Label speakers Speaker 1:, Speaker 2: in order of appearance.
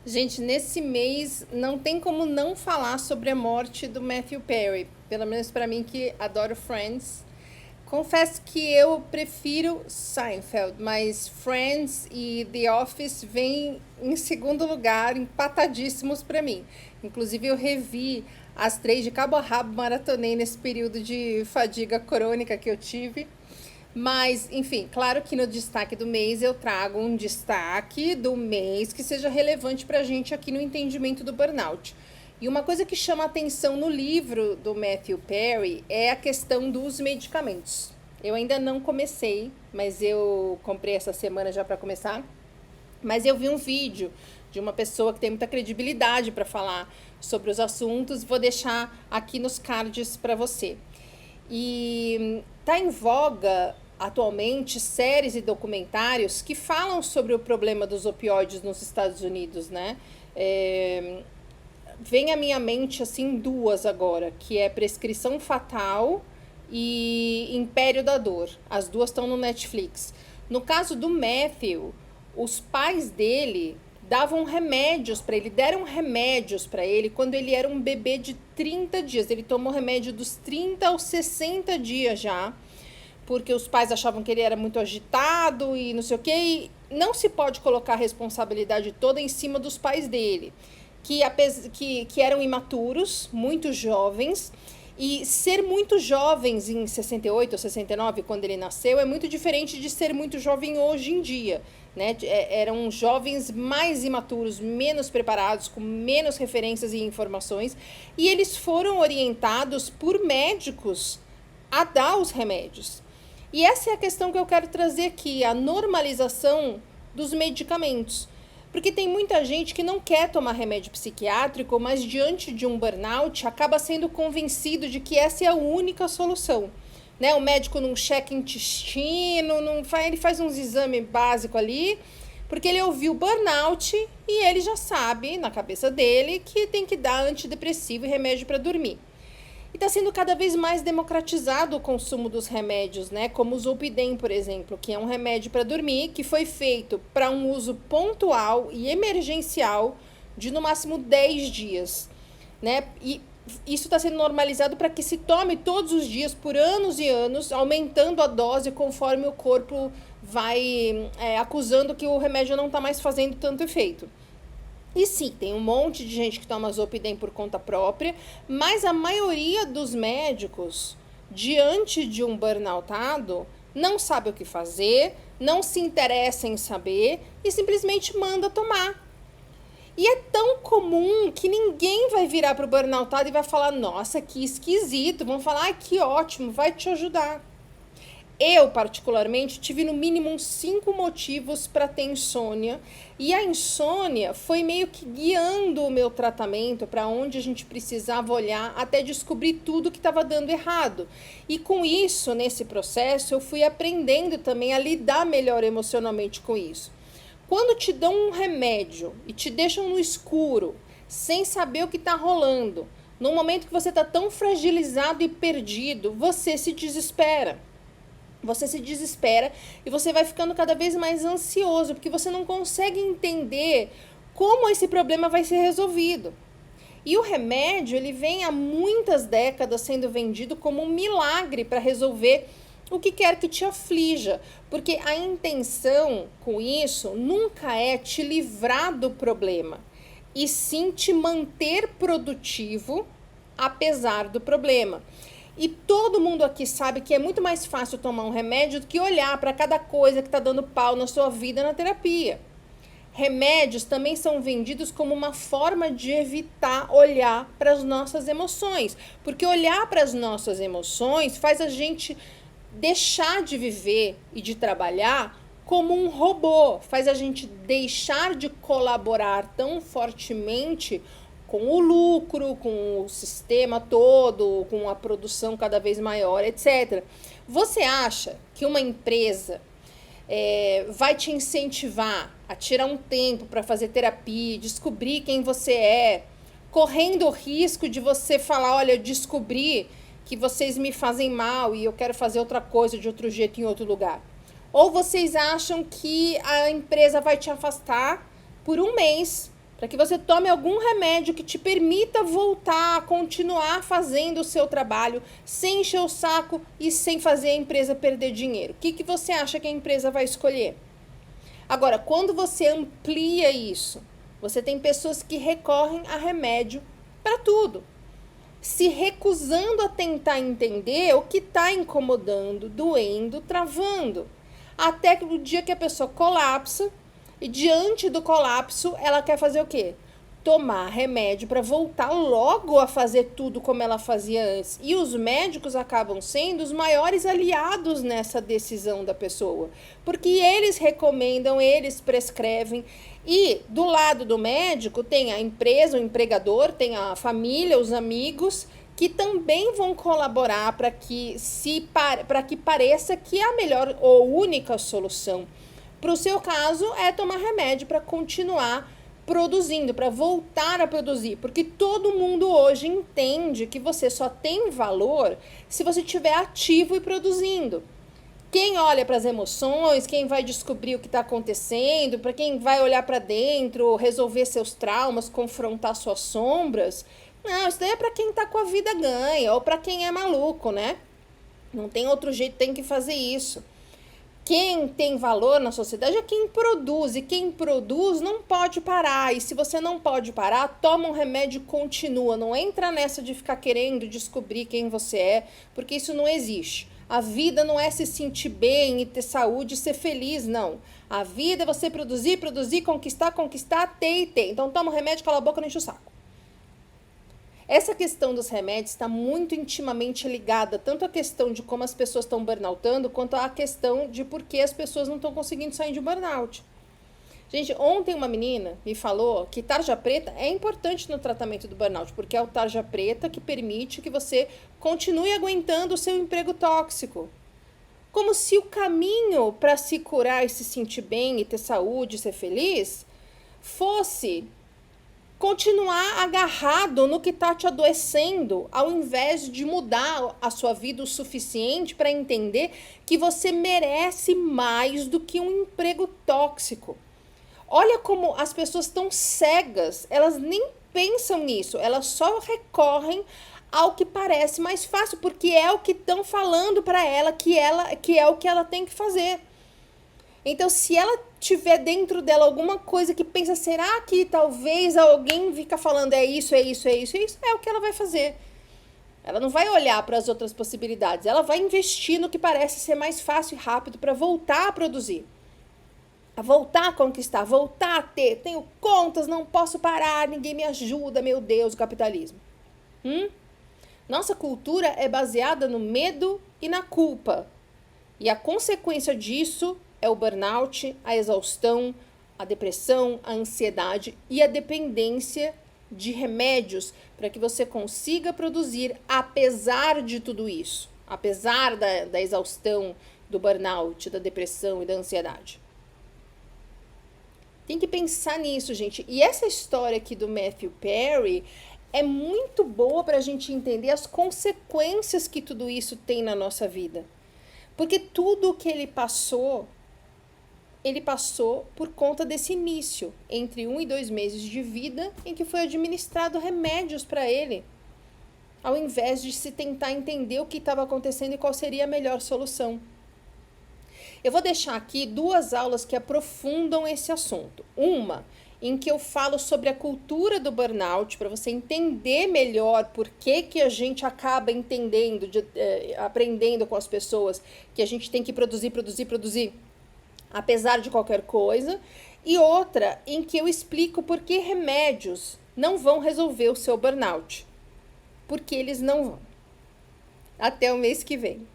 Speaker 1: Gente, nesse mês não tem como não falar sobre a morte do Matthew Perry. Pelo menos pra mim que adoro Friends. Confesso que eu prefiro Seinfeld, mas Friends e The Office vêm em segundo lugar, empatadíssimos pra mim. Inclusive eu revi as três de cabo a rabo, maratonei nesse período de fadiga crônica que eu tive. Mas, enfim, claro que no destaque do mês eu trago um destaque do mês que seja relevante para a gente aqui no entendimento do burnout. E uma coisa que chama atenção no livro do Matthew Perry é a questão dos medicamentos. Eu ainda não comecei, mas eu comprei essa semana já para começar. Mas eu vi um vídeo de uma pessoa que tem muita credibilidade para falar sobre os assuntos. Vou deixar aqui nos cards para você. E tá em voga atualmente séries e documentários que falam sobre o problema dos opioides nos Estados Unidos, né? Vem à minha mente assim duas agora, que é Prescrição Fatal e Império da Dor. As duas estão no Netflix. No caso do Matthew, os pais dele davam remédios para ele, deram remédios para ele quando ele era um bebê de 30 dias. Ele tomou remédio dos 30 aos 60 dias já, porque os pais achavam que ele era muito agitado e não sei o quê. E não se pode colocar a responsabilidade toda em cima dos pais dele, que eram imaturos, muito jovens. E ser muito jovens em 68 ou 69, quando ele nasceu, é muito diferente de ser muito jovem hoje em dia. Né? Eram jovens mais imaturos, menos preparados, com menos referências e informações. E eles foram orientados por médicos a dar os remédios. E essa é a questão que eu quero trazer aqui, a normalização dos medicamentos. Porque tem muita gente que não quer tomar remédio psiquiátrico, mas diante de um burnout acaba sendo convencido de que essa é a única solução. Né? O médico não checa intestino, ele faz uns exames básicos ali, porque ele ouviu burnout e ele já sabe, na cabeça dele, que tem que dar antidepressivo e remédio para dormir. E está sendo cada vez mais democratizado o consumo dos remédios, né? Como o Zolpidem, por exemplo, que é um remédio para dormir, que foi feito para um uso pontual e emergencial de no máximo 10 dias, né? E isso está sendo normalizado para que se tome todos os dias por anos e anos, aumentando a dose conforme o corpo vai acusando que o remédio não está mais fazendo tanto efeito. E sim, tem um monte de gente que toma Zolpidem por conta própria, mas a maioria dos médicos, diante de um burnoutado, não sabe o que fazer, não se interessa em saber e simplesmente manda tomar. E é tão comum que ninguém vai virar para o burnoutado e vai falar, nossa, que esquisito, vão falar, que ótimo, vai te ajudar. Eu, particularmente, tive no mínimo uns 5 motivos para ter insônia. E a insônia foi meio que guiando o meu tratamento para onde a gente precisava olhar até descobrir tudo que estava dando errado. E com isso, nesse processo, eu fui aprendendo também a lidar melhor emocionalmente com isso. Quando te dão um remédio e te deixam no escuro, sem saber o que está rolando, no momento que você está tão fragilizado e perdido, você se desespera. Você se desespera e você vai ficando cada vez mais ansioso, porque você não consegue entender como esse problema vai ser resolvido. E o remédio, ele vem há muitas décadas sendo vendido como um milagre para resolver o que quer que te aflija, porque a intenção com isso nunca é te livrar do problema, e sim te manter produtivo apesar do problema. E todo mundo aqui sabe que é muito mais fácil tomar um remédio do que olhar para cada coisa que está dando pau na sua vida na terapia. Remédios também são vendidos como uma forma de evitar olhar para as nossas emoções, porque olhar para as nossas emoções faz a gente deixar de viver e de trabalhar como um robô, faz a gente deixar de colaborar tão fortemente com o lucro, com o sistema todo, com a produção cada vez maior, etc. Você acha que uma empresa vai te incentivar a tirar um tempo para fazer terapia, descobrir quem você é, correndo o risco de você falar, olha, eu descobri que vocês me fazem mal e eu quero fazer outra coisa de outro jeito em outro lugar? Ou vocês acham que a empresa vai te afastar por um mês para que você tome algum remédio que te permita voltar a continuar fazendo o seu trabalho sem encher o saco e sem fazer a empresa perder dinheiro. O que você acha que a empresa vai escolher? Agora, quando você amplia isso, você tem pessoas que recorrem a remédio para tudo, se recusando a tentar entender o que está incomodando, doendo, travando. Até o dia que a pessoa colapsa, e diante do colapso, ela quer fazer o quê? Tomar remédio para voltar logo a fazer tudo como ela fazia antes. E os médicos acabam sendo os maiores aliados nessa decisão da pessoa, porque eles recomendam, eles prescrevem. E do lado do médico tem a empresa, o empregador, tem a família, os amigos, que também vão colaborar para que pareça que é a melhor ou única solução. Para o seu caso, é tomar remédio para continuar produzindo, para voltar a produzir, porque todo mundo hoje entende que você só tem valor se você estiver ativo e produzindo. Quem olha para as emoções, quem vai descobrir o que está acontecendo, para quem vai olhar para dentro, resolver seus traumas, confrontar suas sombras, não, isso daí é para quem está com a vida ganha, ou para quem é maluco, né? Não tem outro jeito, tem que fazer isso. Quem tem valor na sociedade é quem produz, e quem produz não pode parar. E se você não pode parar, toma um remédio e continua. Não entra nessa de ficar querendo descobrir quem você é, porque isso não existe. A vida não é se sentir bem e ter saúde e ser feliz, não. A vida é você produzir, conquistar, ter. Então toma um remédio, cala a boca e não enche o saco. Essa questão dos remédios está muito intimamente ligada tanto à questão de como as pessoas estão burnoutando, quanto à questão de por que as pessoas não estão conseguindo sair de burnout. Gente, ontem uma menina me falou que tarja preta é importante no tratamento do burnout, porque é o tarja preta que permite que você continue aguentando o seu emprego tóxico. Como se o caminho para se curar e se sentir bem e ter saúde e ser feliz fosse continuar agarrado no que está te adoecendo, ao invés de mudar a sua vida o suficiente para entender que você merece mais do que um emprego tóxico. Olha como as pessoas estão cegas, elas nem pensam nisso, elas só recorrem ao que parece mais fácil, porque é o que estão falando para ela que é o que ela tem que fazer. Então, se ela tiver dentro dela alguma coisa que pensa, será que talvez alguém fica falando é isso, é o que ela vai fazer. Ela não vai olhar para as outras possibilidades, ela vai investir no que parece ser mais fácil e rápido para voltar a produzir. A voltar a conquistar, voltar a ter. Tenho contas, não posso parar, ninguém me ajuda, meu Deus, o capitalismo. Nossa cultura é baseada no medo e na culpa. E a consequência disso é o burnout, a exaustão, a depressão, a ansiedade e a dependência de remédios para que você consiga produzir apesar de tudo isso, apesar da exaustão, do burnout, da depressão e da ansiedade. Tem que pensar nisso, gente. E essa história aqui do Matthew Perry é muito boa para a gente entender as consequências que tudo isso tem na nossa vida. Porque tudo o que ele passou por conta desse início, entre 1 e 2 meses de vida, em que foi administrado remédios para ele, ao invés de se tentar entender o que estava acontecendo e qual seria a melhor solução. Eu vou deixar aqui 2 aulas que aprofundam esse assunto. Uma, em que eu falo sobre a cultura do burnout, para você entender melhor por que a gente acaba entendendo, aprendendo com as pessoas, que a gente tem que produzir, apesar de qualquer coisa. E outra, em que eu explico por que remédios não vão resolver o seu burnout. Porque eles não vão. Até o mês que vem.